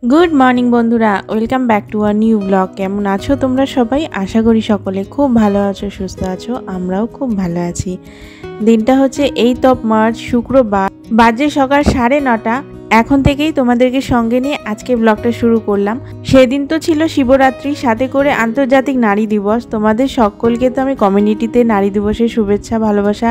Good morning বন্ধুরা, welcome back to a new blog. কেমন আছো তোমরা সবাই? আশা করি সকলে খুব ভালো আছো, সুস্থ আছো। আমরাও খুব ভালো আছি। দিনটা হচ্ছে 8 মার্চ, শুক্রবার। বাজে সকাল 9:30। এখন থেকেই তোমাদেরকে সঙ্গে নিয়ে আজকে ব্লগটা শুরু করলাম। সেদিন তো ছিল শিবরাত্রি, সাথে করে আন্তর্জাতিক নারী দিবস। তোমাদের সকলকে তো আমি কমিউনিটিতে নারী দিবসের শুভেচ্ছা ভালোবাসা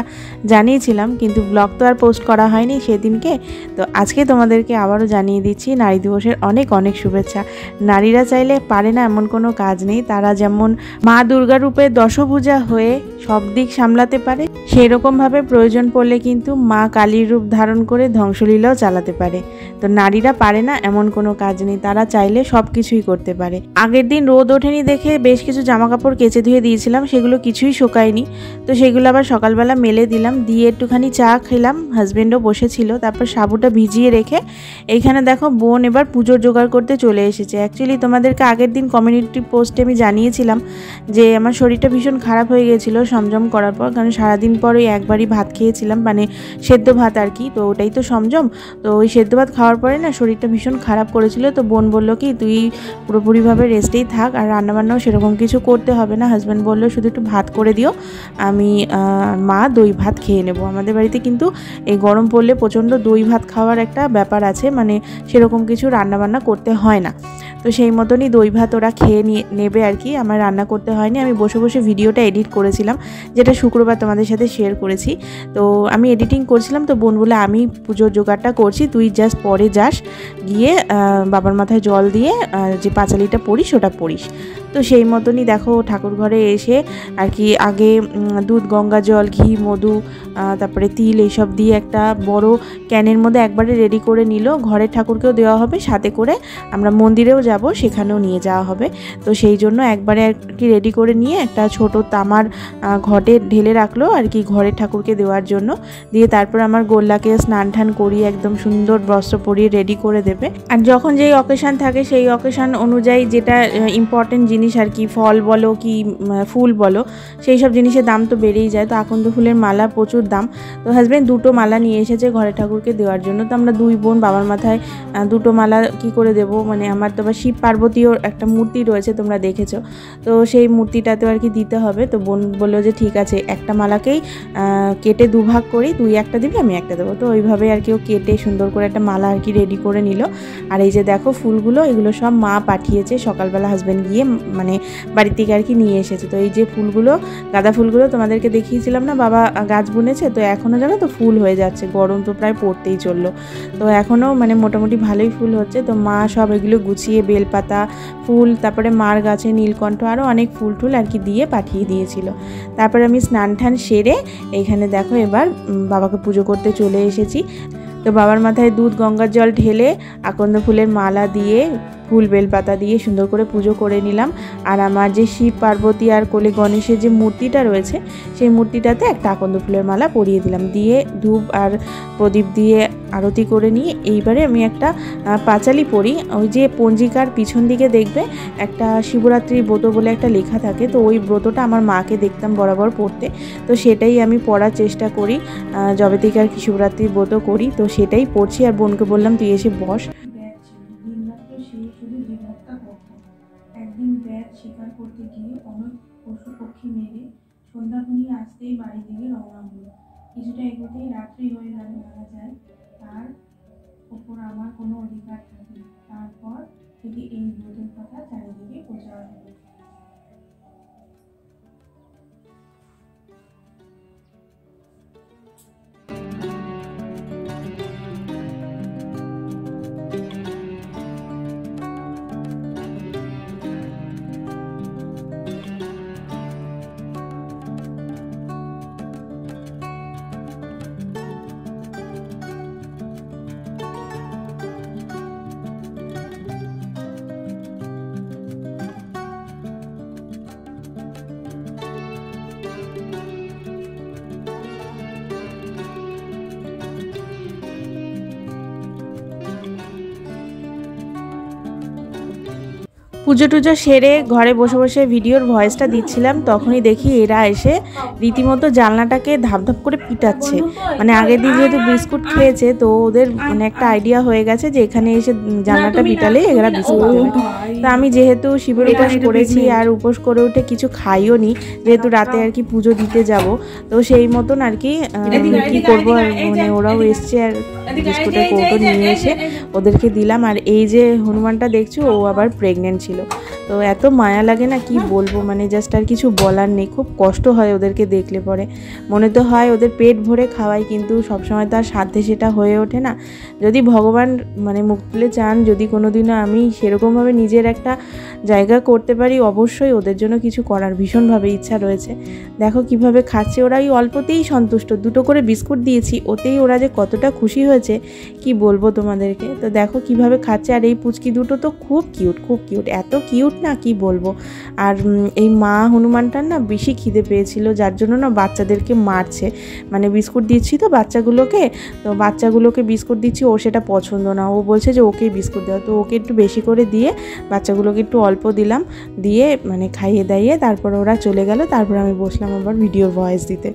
জানিয়েছিলাম, কিন্তু ব্লগ তো আর পোস্ট করা হয়নি সেদিনকে। তো আজকে তোমাদেরকে আবারও জানিয়ে দিচ্ছি নারী দিবসের অনেক অনেক শুভেচ্ছা। নারীরা চাইলে পারে না এমন কোনো কাজ নেই। তারা যেমন মা দুর্গা রূপে দশভুজা হয়ে সব দিক সামলাতে পারে, সেরকমভাবে প্রয়োজন পড়লে কিন্তু মা কালীর রূপ ধারণ করে ধ্বংসলীলাও চালাতে পারে। তো নারীরা পারে না এমন কোনো কাজ নেই, তারা চাইলে সব কিছুই করতে পারে। আগের দিন রোদ ওঠেনি দেখে বেশ কিছু জামা কাপড় কেচে ধুয়ে দিয়েছিলাম, সেগুলো কিছুই শুকায়নি। তো সেগুলো আবার সকালবেলা মেলে দিলাম, দিয়ে একটুখানি চা খেলাম। হাজব্যান্ডও বসেছিল। তারপর সাবুটা ভিজিয়ে রেখে এইখানে দেখো বোন এবার পুজোর জোগাড় করতে চলে এসেছে। অ্যাকচুয়ালি তোমাদেরকে আগের দিন কমিউনিটি পোস্টে আমি জানিয়েছিলাম যে আমার শরীরটা ভীষণ খারাপ হয়ে গেছিলো সমজম করার পর, কারণ সারাদিন পর ওই একবারই ভাত খেয়েছিলাম, মানে সেদ্ধ ভাত আর কি। তো ওটাই তো সমজম। তো ওই সেদ্ধ ভাত খাওয়ার পরে না শরীরটা ভীষণ খারাপ করেছিল। তো বোন বললো কি তুই পুরোপুরিভাবে রেস্টেই থাক, আর রান্নাবান্নাও সেরকম কিছু করতে হবে না। হাজব্যান্ড বললো শুধু একটু ভাত করে দিও, আমি মা দই ভাত খেয়ে নেবো। আমাদের বাড়িতে কিন্তু এই গরম পড়লে প্রচণ্ড দই ভাত খাওয়ার একটা ব্যাপার আছে, মানে সেরকম কিছু রান্নাবান্না করতে হয় না। তো সেই মতনই দই ভাত ওরা খেয়ে নেবে আর কি। আমার রান্না করতে হয়নি, আমি বসে বসে ভিডিওটা এডিট করেছিলাম, যেটা শুক্রবার তোমাদের সাথে শেয়ার করেছি। তো আমি এডিটিং করছিলাম, তো বোন বলে আমি পুজোর জোগাড়টা করছি, তুই জাস্ট পরে যাস, গিয়ে বাবার মাথায় জল দিয়ে যে পাঁচালিটা পড়িস ওটা পড়িস। তো সেই মতনই দেখো ঠাকুর ঘরে এসে আর কি আগে দুধ, গঙ্গা জল, ঘি, মধু, তারপরে তিল এইসব দিয়ে একটা বড় ক্যানের মধ্যে একবারে রেডি করে নিল। ঘরের ঠাকুরকেও দেওয়া হবে, সাথে করে আমরা মন্দিরেও যাব, সেখানেও নিয়ে যাওয়া হবে। তো সেই জন্য একবারে আর কি রেডি করে নিয়ে একটা ছোট তামার ঘটে ঢেলে রাখলো আর কি ঘরের ঠাকুরকে দেওয়ার জন্য। দিয়ে তারপর আমার গোল্লাকে স্নান টান করিয়ে একদম সুন্দর বস্ত্র পরিয়ে রেডি করে দেবে। আর যখন যেই অকেশান থাকে সেই অকেশান অনুযায়ী যেটা ইম্পর্টেন্ট জিনিস আর কি, ফল বলো কি ফুল বলো, সেই সব জিনিসের দাম তো বেড়েই যায়। তো আকন্দ ফুলের মালা প্রচুর দাম। তো হাজব্যান্ড দুটো মালা নিয়ে এসেছে ঘরের ঠাকুরকে দেওয়ার জন্য। তো আমরা দুই বোন বাবার মাথায় দুটো মালা কি করে দেবো, মানে আমার তো আবার শিব পার্বতীর একটা মূর্তি রয়েছে, তোমরা দেখেছো। তো সেই মূর্তিটাতেও আর কি দিতে হবে। তো বোন বললো যে ঠিক আছে, একটা মালাকেই কেটে দুভাগ করি, তুই একটা দিবি আমি একটা দেবো। তো ওইভাবে আর কি ও কেটে সুন্দর করে একটা মালা আর কি রেডি করে নিল। আর এই যে দেখো ফুলগুলো, এগুলো সব মা পাঠিয়েছে সকালবেলা, হাজব্যান্ড গিয়ে মানে বাড়ি থেকে আর কি নিয়ে এসেছে। তো এই যে ফুলগুলো, গাঁদা ফুলগুলো তোমাদেরকে দেখিয়েছিলাম না, বাবা গাছ বুনেছে। তো এখনও জানো তো ফুল হয়ে যাচ্ছে, গরম তো প্রায় পড়তেই চললো। তো এখনও মানে মোটামুটি ভালোই ফুল হচ্ছে। তো মা সব এগুলো গুছিয়ে বেলপাতা, ফুল, তারপরে মার গাছে নীলকণ্ঠ, আরও অনেক ফুল টুল আর কি দিয়ে পাঠিয়ে দিয়েছিল। তারপরে আমি স্নান টান সেরে এইখানে দেখো এবার বাবাকে পুজো করতে চলে এসেছি। তো বাবার মাথায় দুধ, গঙ্গার জল ঢেলে আকন্দ ফুলের মালা দিয়ে, ফুল বেলপাতা দিয়ে সুন্দর করে পুজো করে নিলাম। আর আমার যে শিব পার্বতী আর কোলে গণেশের যে মূর্তিটা রয়েছে, সেই মূর্তিটাতে একটা আকন্দ ফুলের মালা পরিয়ে দিলাম, দিয়ে ধূপ আর প্রদীপ দিয়ে আরতি করে নিয়ে এইবারে আমি একটা পাঁচালি পড়ি। ওই যে পঞ্জিকার পিছন দিকে দেখবে একটা শিবরাত্রির ব্রত বলে একটা লেখা থাকে, তো ওই ব্রতটা আমার মাকে দেখতাম বরাবর পড়তে। তো সেটাই আমি পড়ার চেষ্টা করি, যবে থেকে আর কি শিবরাত্রির ব্রত করি। তো সেটাই পড়ছি, আর বোনকে বললাম তুই এসে বস। একদিন ব্যাট শিকার করতে গিয়ে অনেক পশু পক্ষী মেরে সন্ধ্যাখনি আসতেই বাড়ি থেকে রওনা হলো। কিছুটা এগোতেই রাত্রি হয়ে গেল, মারা যায়, তার ওপর আমার কোনো অধিকার থাকে না। তারপর থেকে এই ব্রতের কথা চারিদিকে প্রচার হলো। পুজো টুজো সেরে ঘরে বসে বসে ভিডিওর ভয়েসটা দিচ্ছিলাম, তখনই দেখি এরা এসে রীতিমতো জানলাটাকে ধাপধাপ করে পিটাচ্ছে। মানে আগের দিন যেহেতু বিস্কুট খেয়েছে, তো ওদের মানে একটা আইডিয়া হয়ে গেছে যে এখানে এসে জানলাটা পিটালে এরা বিস্কুট দেবে। তো আমি যেহেতু শিবের উপোস করেছি আর উপোস করে উঠে কিছু খাইও নি, যেহেতু রাতে আর কি পুজো দিতে যাব, তো সেই মতন আর কি কি করবো, মানে ওরাও এসছে আর বিস্কুটের কৌটো নিয়ে এসে ওদেরকে দিলাম। আর এই যে হনুমানটা দেখছো, ও আবার প্রেগনেন্ট ছিল। তো এত মায়া লাগে না, কি বলবো, মানে জাস্ট আর কিছু বলার নেই। খুব কষ্ট হয় ওদেরকে দেখলে পরে, মনে তো হয় ওদের পেট ভরে খাওয়াই, কিন্তু সবসময় তো আর সাধ্যে সেটা হয়ে ওঠে না। যদি ভগবান মানে মুখ তুলে চান, যদি কোনোদিনও আমি সেরকমভাবে নিজের একটা জায়গা করতে পারি, অবশ্যই ওদের জন্য কিছু করার ভীষণভাবে ইচ্ছা রয়েছে। দেখো কিভাবে খাচ্ছে ওরা, এই অল্পতেই সন্তুষ্ট। 2টো করে বিস্কুট দিয়েছি, ওতেই ওরা যে কতটা খুশি হয়েছে কি বলবো তোমাদেরকে। তো দেখো কিভাবে খাচ্ছে। আর এই পুচকি দুটো তো খুব কিউট, খুব কিউট, এত কিউট না কি বলবো। আর এই মা হনুমানটার না বেশি খিদে পেয়েছিল, যার জন্য না বাচ্চাদেরকে মারছে। মানে বিস্কুট দিচ্ছি তো বাচ্চাগুলোকে বিস্কুট দিচ্ছি, ও সেটা পছন্দ না, ও বলছে যে ওকেই বিস্কুট দেওয়া। তো ওকে একটু বেশি করে দিয়ে বাচ্চাগুলোকে একটু অল্প দিলাম, দিয়ে মানে খাইয়ে দাইয়ে তারপর ওরা চলে গেল। তারপর আমি বসলাম আবার ভিডিওর ভয়েস দিতে।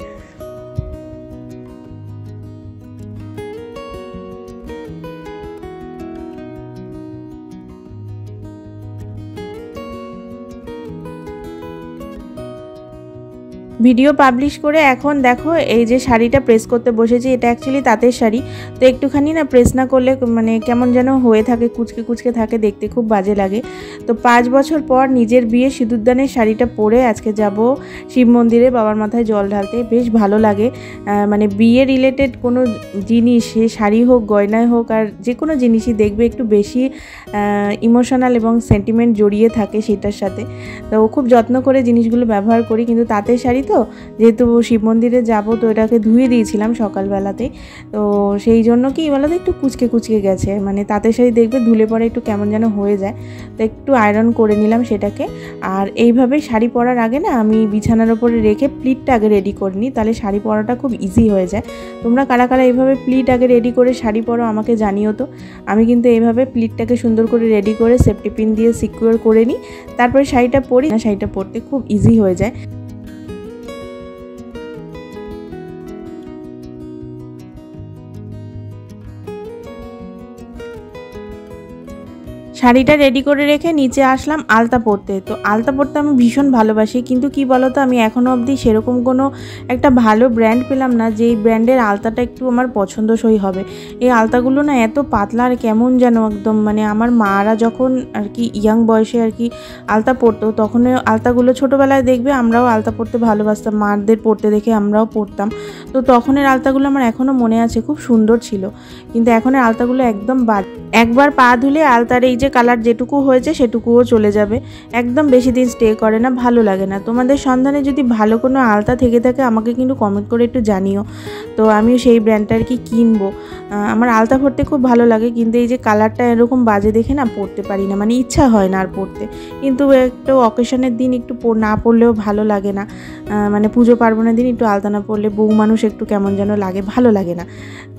ভিডিও পাবলিশ করে এখন দেখো এই যে শাড়িটা প্রেস করতে বসেছি, এটা অ্যাকচুয়ালি তাঁতের শাড়ি। তো একটুখানি না প্রেস না করলে মানে কেমন যেন হয়ে থাকে, কুচকে কুচকে থাকে, দেখতে খুব বাজে লাগে। তো 5 বছর পর নিজের বিয়ে সিঁদুরদানের শাড়িটা পরে আজকে যাব শিব মন্দিরে বাবার মাথায় জল ঢালতে। বেশ ভালো লাগে, মানে বিয়ে রিলেটেড কোনো জিনিস, সে শাড়ি হোক গয়নায় হোক আর যে কোনো জিনিসই দেখবে একটু বেশি ইমোশনাল এবং সেন্টিমেন্ট জড়িয়ে থাকে সেটার সাথে। তো খুব যত্ন করে জিনিসগুলো ব্যবহার করি। কিন্তু তাঁতের শাড়ি তো, যেহেতু শিব মন্দিরে যাবো, তো এটাকে ধুয়ে দিয়েছিলাম সকালবেলাতে। তো সেই জন্য কি বলো তো, একটু কুচকে কুচকে গেছে। মানে তাঁতের শাড়ি দেখবে ধুলে পরে একটু কেমন যেন হয়ে যায়, তো একটু আয়রন করে নিলাম সেটাকে। আর এইভাবে শাড়ি পরার আগে না আমি বিছানার ওপরে রেখে প্লিটটা আগে রেডি করে নিই, তাহলে শাড়ি পরাটা খুব ইজি হয়ে যায়। তোমরা কারা কারা এইভাবে প্লিট আগে রেডি করে শাড়ি পরো আমাকে জানিও তো। আমি কিন্তু এইভাবে প্লিটটাকে সুন্দর করে রেডি করে সেফটি পিন দিয়ে সিকিউর করে নিই, তারপরে শাড়িটা পরি। শাড়িটা পরতে খুব ইজি হয়ে যায়। শাড়িটা রেডি করে রেখে নিচে আসলাম আলতা পরতে। তো আলতা পরতে আমি ভীষণ ভালোবাসি, কিন্তু কি বলো তো, আমি এখনও অবধি সেরকম কোনো একটা ভালো ব্র্যান্ড পেলাম না যেই ব্র্যান্ডের আলতাটা একটু আমার পছন্দসই হবে। এই আলতাগুলো না এত পাতলা আর কেমন যেন একদম, মানে আমার মারা যখন আর কি ইয়াং বয়সে আর কি আলতা পরতো, তখন আলতাগুলো ছোটোবেলায় দেখবে আমরাও আলতা পরতে ভালোবাসতাম, মাদের পরতে দেখে আমরাও পরতাম। তো তখনের আলতাগুলো আমার এখনও মনে আছে, খুব সুন্দর ছিল। কিন্তু এখনের আলতাগুলো একদম বাদ, একবার পা ধুলে আলতার এই যে কালার যেটুকু হয়েছে সেটুকুও চলে যাবে, একদম বেশি দিন স্টে করে না, ভালো লাগে না। তোমাদের সন্ধানে যদি ভালো কোনো আলতা থেকে থাকে আমাকে কিন্তু কমেন্ট করে একটু জানিও, তো আমিও সেই ব্র্যান্ডটা আর কি কিনবো। আমার আলতা পরতে খুব ভালো লাগে, কিন্তু এই যে কালারটা এরকম বাজে দেখে না পরতে পারি না, মানে ইচ্ছা হয় না আর পরতে। কিন্তু একটু অকেশনের দিন একটু না পরলেও ভালো লাগে না, মানে পুজো পার্বণের দিন একটু আলতা না পরলে বউ মানুষ একটু কেমন যেন লাগে, ভালো লাগে না।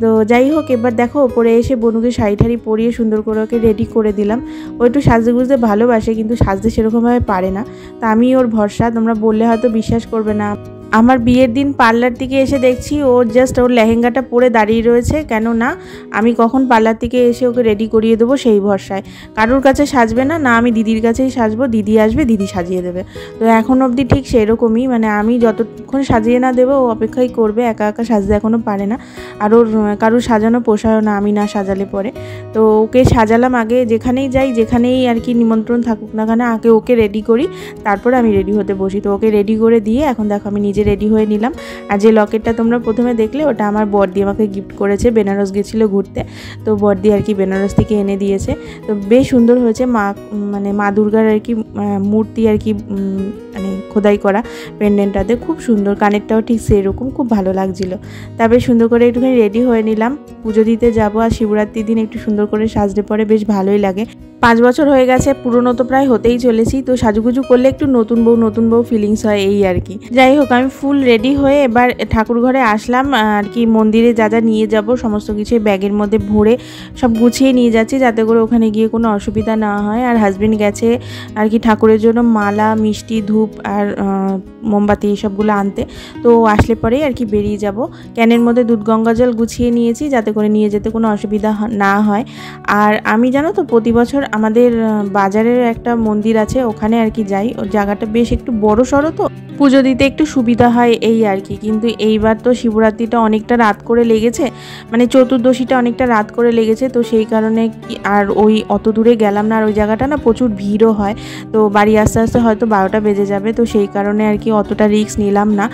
তো যাই হোক, এবার দেখো ওপরে এসে বনুকে শাড়ি ঠাড়ি পরিয়ে সুন্দর করে ওকে রেডি করে দিলাম। ও একটু সাজতে গুজতে ভালোবাসে, কিন্তু সাজতে সেরকমভাবে পারে না। তা আমি ওর ভরসা, তোমরা বললে হয়তো বিশ্বাস করবে না। আমার বিয়ের দিন পার্লার থেকে এসে দেখছি ও জাস্ট ওর লেহেঙ্গাটা পরে দাঁড়িয়ে রয়েছে, কেন না আমি কখন পার্লার থেকে এসে ওকে রেডি করিয়ে দেবো সেই ভরসায়। কারোর কাছে সাজবে না, না আমি দিদির কাছেই সাজবো, দিদি আসবে দিদি সাজিয়ে দেবে। তো এখন অবধি ঠিক সেরকমই, মানে আমি যতক্ষণ সাজিয়ে না দেবো ও অপেক্ষাই করবে, একা একা সাজতে এখনও পারে না। আর ওর কারোর সাজানো পোষায়ও না আমি না সাজালে পরে। তো ওকে সাজালাম আগে, যেখানেই যাই যেখানেই আর কি নিমন্ত্রণ থাকুক না কেন, আগে ওকে রেডি করি, তারপরে আমি রেডি হতে বসি। তো ওকে রেডি করে দিয়ে এখন দেখো আমি নিজে রেডি হয়ে নিলাম। আর যে লকেটটা তোমরা প্রথমে দেখলে, ওটা আমার বড়দি আমাকে গিফট করেছে, বেনারস গেছিল ঘুরতে, তো বড়দি আর কি বেনারস থেকে এনে দিয়েছে। তো বেশ সুন্দর হয়েছে, মানে মা দুর্গার আর কি মূর্তি আর কি মানে খোদাই করা পেন্ডেন্টটাতে, খুব সুন্দর, কানেরটাও ঠিক সেরকম, খুব ভালো লাগছিল। তারপরে সুন্দর করে একটুখানি রেডি হয়ে নিলাম, পুজো দিতে যাবো। আর শিবরাত্রির দিন একটু সুন্দর করে সাজলে পরে বেশ ভালোই লাগে। 5 বছর হয়ে গেছে, পুরনো তো প্রায় হতেই চলেছি, তো সাজুগুজু করলে একটু নতুন বউ ফিলিংস হয় এই আর কি। যাই হোক, আমি ফুল রেডি হয়ে এবার ঠাকুর ঘরে আসলাম আর কি। মন্দিরে যা যা নিয়ে যাব সমস্ত কিছু ব্যাগের মধ্যে ভরে সব গুছিয়ে নিয়ে যাচ্ছি, যাতে করে ওখানে গিয়ে কোনো অসুবিধা না হয়। আর হাজবেন্ড গেছে আর কি ঠাকুরের জন্য মালা, মিষ্টি, ধূপ আর মোমবাতি এইসবগুলো আনতে। তো আসলে পরেই আর কি বেরিয়ে যাব। ক্যানের মধ্যে দুধ গঙ্গা জল গুছিয়ে নিয়েছি, যাতে করে নিয়ে যেতে কোনো অসুবিধা না হয়। আর আমি জানো তো প্রতি বছর আমাদের বাজারের একটা মন্দির আছে, ওখানে আর কি যাই। ওর জায়গাটা বেশ একটু বড় সড়ো, তো পুজো দিতে একটু সুবিধা হয় এই আর কি। কিন্তু এইবার তো শিবরাত্রিটা অনেকটা রাত করে লেগেছে, মানে চতুর্দশীটা অনেকটা রাত করে লেগেছে, তো সেই কারণে আর ওই অত দূরে গেলাম না। আর ওই জায়গাটা না প্রচুর ভিড়ও হয়, তো বাড়ি আসতে আসতে হয়তো 12টা বেজে যাবে, তো সেই কারণে আর কি অতটা রিস্ক নিলাম না।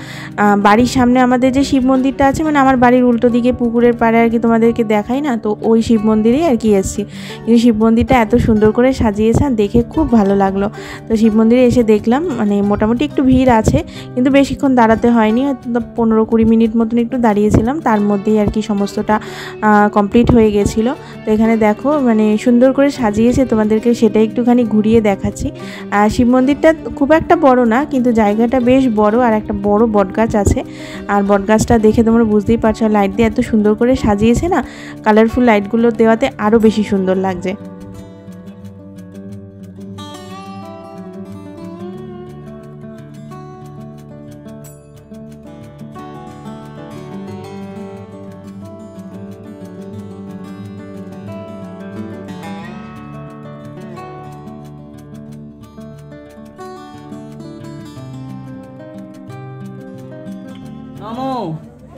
বাড়ির সামনে আমাদের যে শিব মন্দিরটা আছে, মানে আমার বাড়ির উল্টো দিকে পুকুরের পাড়ে আর কি, তোমাদেরকে দেখাই না, তো ওই শিব মন্দিরেই আর কি এসেছি। কিন্তু শিব মন্দিরটা এত সুন্দর করে সাজিয়েছেন, দেখে খুব ভালো লাগলো। তো শিব মন্দিরে এসে দেখলাম মানে মোটামুটি একটু ভিড় আছে, কিন্তু বেশিক্ষণ দাঁড়াতে হয়নি, হয়তো 15-20 মিনিট মতন একটু দাঁড়িয়েছিলাম, তার মধ্যেই আর কি সমস্তটা কমপ্লিট হয়ে গেছিলো। তো এখানে দেখো মানে সুন্দর করে সাজিয়েছে, তোমাদেরকে সেটা একটুখানি ঘুরিয়ে দেখাচ্ছি। শিব মন্দিরটা খুব একটা বড় না, কিন্তু জায়গাটা বেশ বড়, আর একটা বড় বটগাছ আছে। আর বটগাছটা দেখে তোমরা বুঝতেই পারছো, লাইট দিয়ে এত সুন্দর করে সাজিয়েছে না, কালারফুল লাইটগুলো দেওয়াতে আরও বেশি সুন্দর লাগছে। नमो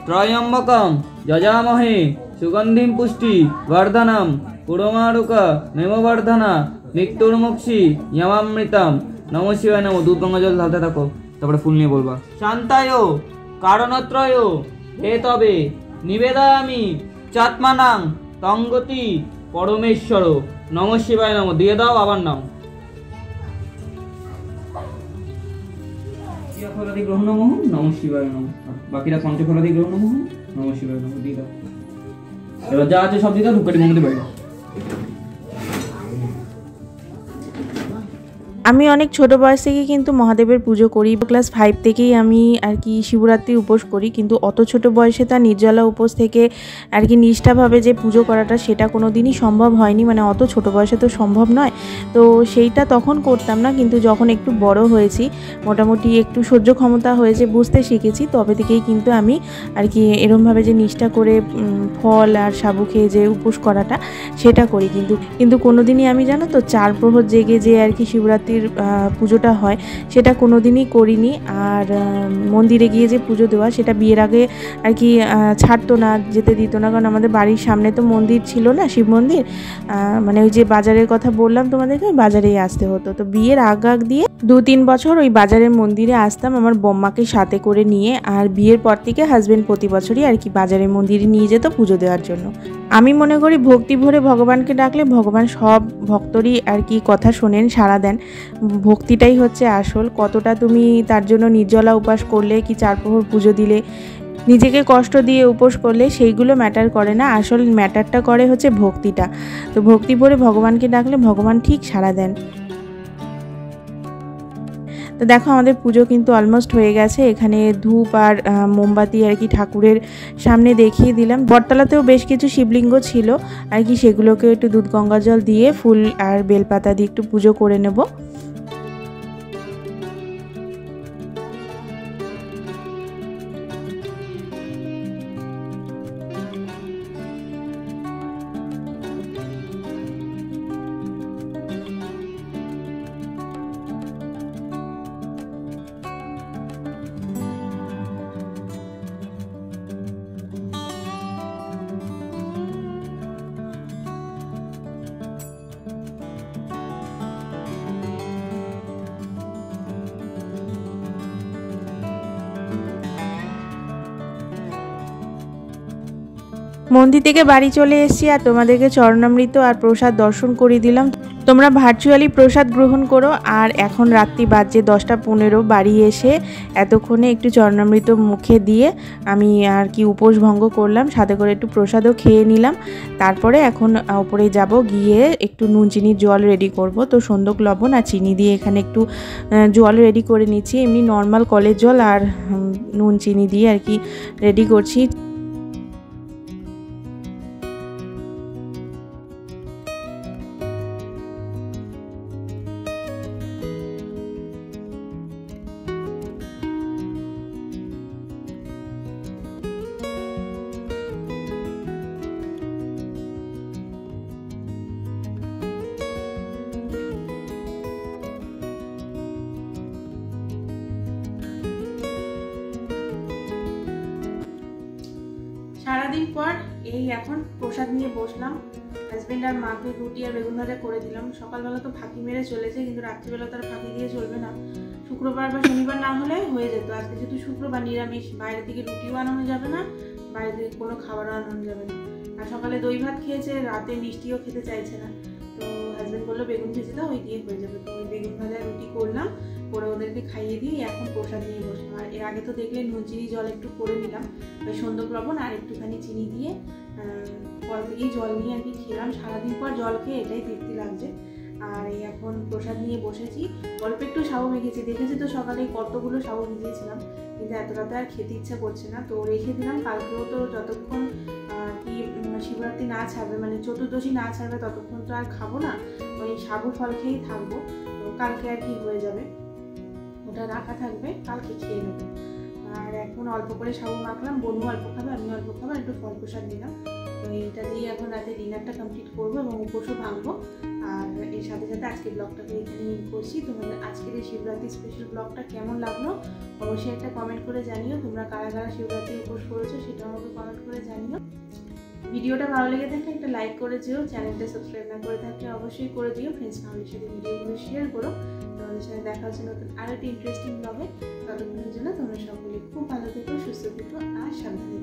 त्रयंबकं यजामहे सुगंधिं पुष्टि वर्धनम पुरोमारुका मेमवर्धना मृत्युर्मुक्षी यमामृतम। नमो शिवाय। नमो। दूध गंगा जल ढालते থাকো, তারপরে ফুল নিয়ে বলবা। শান্তায় কারণত্রয় হেতবে নিবেদয়ামি চাত্মানাং তঙ্গতি পরমেশ্বর। নমো শিবায়। নমো দিয়ে দাও, আবার নাও। ফলাদি গ্রহণ নমঃ। নমঃ শিবায় নমঃ। বাকিরা পঞ্চফলাদি গ্রহণ নমঃ। নমঃ শিবায় নমঃ দিয়ে দাও। এবার যা আছে সব দিয়ে দাও, ধূপকাঠি মোমবাতি বাইরে। আমি অনেক ছোট বয়স থেকে কিন্তু মহাদেবের পুজো করি। ক্লাস 5 থেকেই আমি আর কি শিবরাত্রি উপোস করি, কিন্তু অত ছোট বয়সে তার নির্জলা উপোস থেকে আর কি নিষ্ঠাভাবে যে পুজো করাটা, সেটা কোনো দিনই সম্ভব হয়নি। মানে অত ছোট বয়সে তো সম্ভব নয়, তো সেইটা তখন করতাম না। কিন্তু যখন একটু বড় হয়েছি, মোটামুটি একটু সহ্য ক্ষমতা হয়েছে, বুঝতে শিখেছি, তবে থেকেই কিন্তু আমি আর কি এরমভাবে যে নিষ্ঠা করে ফল আর সাবু খেয়ে যে উপোস করাটা, সেটা করি। কিন্তু কোনো দিনই আমি জানো তো 4 প্রহর জেগে যে আর কি শিবরাত্রি পুজোটা হয়, সেটা কোনো দিনই করিনি। আর মন্দিরে গিয়ে যে পুজো দেওয়া, সেটা বিয়ের আগে আর কি ছাড়তো না, যেতে দিত না, কারণ আমাদের বাড়ির সামনে তো মন্দির ছিল না, শিব মন্দির। মানে ওই যে বাজারের কথা বললাম তোমাদেরকে, বাজারেই আসতে হতো। তো বিয়ের আগ দিয়ে 2-3 বছর ওই বাজারের মন্দিরে আসতাম আমার বম্মাকে সাথে করে নিয়ে। আর বিয়ের পর থেকে হাজবেন্ড প্রতি বছরই আর কি বাজারের মন্দিরে নিয়ে যেত পুজো দেওয়ার জন্য। আমি মনে করি ভক্তি ভরে ভগবানকে ডাকলে ভগবান সব ভক্তরই আর কি কথা শোনেন, সাড়া দেন। ভক্তিটাই হচ্ছে আসল। কতটা তুমি তার জন্য নির্জলা উপবাস করলে কি 4 প্রহর পুজো দিলে, নিজেকে কষ্ট দিয়ে উপোস করলে, সেইগুলো ম্যাটার করে না। আসল ম্যাটারটা করে হচ্ছে ভক্তিটা। তো ভক্তি ভরে ভগবানকে ডাকলে ভগবান ঠিক সাড়া দেন। তো দেখো আমাদের পুজো কিন্তু অলমোস্ট হয়ে গেছে। এখানে ধূপ আর মোমবাতি আর কি ঠাকুরের সামনে দেখিয়ে দিলাম। বটতলাতেও বেশ কিছু শিবলিঙ্গ ছিল আর কি, সেগুলোকে একটু দুধ গঙ্গা জল দিয়ে ফুল আর বেলপাতা দিয়ে একটু পুজো করে নেব। মন্দির থেকে বাড়ি চলে এসেছি আর তোমাদেরকে চরণামৃত আর প্রসাদ দর্শন করে দিলাম। তোমরা ভার্চুয়ালি প্রসাদ গ্রহণ করো। আর এখন রাত্রি বাজে 10টা 15, বাড়ি এসে এতক্ষণে একটু চরণামৃত মুখে দিয়ে আমি আর কি উপোস ভঙ্গ করলাম, সাথে করে একটু প্রসাদও খেয়ে নিলাম। তারপরে এখন উপরে যাব, গিয়ে একটু নুন চিনির জল রেডি করব। তো সন্দক লবণ আর চিনি দিয়ে এখানে একটু জল রেডি করে নিচ্ছি, এমনি নর্মাল কলের জল আর নুন চিনি দিয়ে আর কি রেডি করছি। সারাদিন পর এই এখন প্রসাদ নিয়ে বসলাম। হাজবেন্ড আর মাকে রুটি আর বেগুন ভাজা করে দিলাম। সকালবেলা তো ফাঁকি মেরে চলেছে, কিন্তু রাত্রিবেলা তার ফাঁকি দিয়ে চলবে না। শুক্রবার বা শনিবার না হলে হয়ে যেত। আজকে যেহেতু শুক্রবার নিরামিষ, বাইরে থেকে রুটিও আনানো যাবে না, বাইরে থেকে কোনো খাবারও আনানো যাবে না। আর সকালে দই ভাত খেয়েছে, রাতে মিষ্টিও খেতে চাইছে না। তো হাজবেন্ড বললো বেগুন ভেজে দাও, ওই দিয়ে হয়ে যাবে। তো ওই বেগুন ভাজা রুটি করলাম, করে ওদেরকে খাইয়ে দিয়ে এখন প্রসাদ নিয়ে বসলাম। আর এর আগে তো দেখলে নুন চিনি জল একটু করে নিলাম, ওই সন্দক লবণ আর একটুখানি চিনি দিয়ে পর থেকেই জল নিয়ে আর কি খেলাম। সারাদিন পর জল খেয়ে এটাই তৃপ্তি লাগছে। আর এই এখন প্রসাদ নিয়ে বসেছি। অল্প একটু সাবু মেখেছি, দেখেছি তো সকালে কতগুলো সাবু ভিজিয়েছিলাম, কিন্তু এত রাতে আর খেতে ইচ্ছা করছে না, তো রেখে দিলাম। কালকেও তো যতক্ষণ কি শিবরাত্রি না ছাড়বে, মানে চতুর্দশী না ছাড়বে, ততক্ষণ তো আর খাবো না, ওই সাবু ফল খেয়েই থাকবো। তো কালকে আর কি হয়ে যাবে, ওটা রাখা থাকবে, কালকে খেয়ে নেবো। আর এখন অল্প করে সাবু মাখলাম, বনু অল্প খাবে, আমি অল্প খাবো, একটু ফল প্রসাদ দিলাম। তো এইটা দিয়ে এখন রাতে ডিনারটা কমপ্লিট করবো এবং উপোসও ভাঙবো। আর এর সাথে সাথে আজকে ব্লগটাকে এখানে করছি। তোমাদের আজকের এই শিবরাত্রি স্পেশাল ব্লগটা কেমন লাগলো অবশ্যই একটা কমেন্ট করে জানিও। তোমরা কারা কারা শিবরাত্রি উপোস করেছো সেটা আমাকে কমেন্ট করে জানিও। ভিডিওটা ভালো লেগে থাকলে একটা লাইক করে দিও, চ্যানেলটা সাবস্ক্রাইব না করে থাকলে অবশ্যই করে দিও। ফ্রেন্ডস ফ্যামিলির সাথে ভিডিওগুলো শেয়ার করো। তোমাদের সাথে দেখা হচ্ছে নতুন আরও একটা ইন্টারেস্টিং ব্লগে। ততক্ষণের জন্য তোমরা সকলে খুব ভালো থেকো, সুস্থ থেকো আর সাবধানে।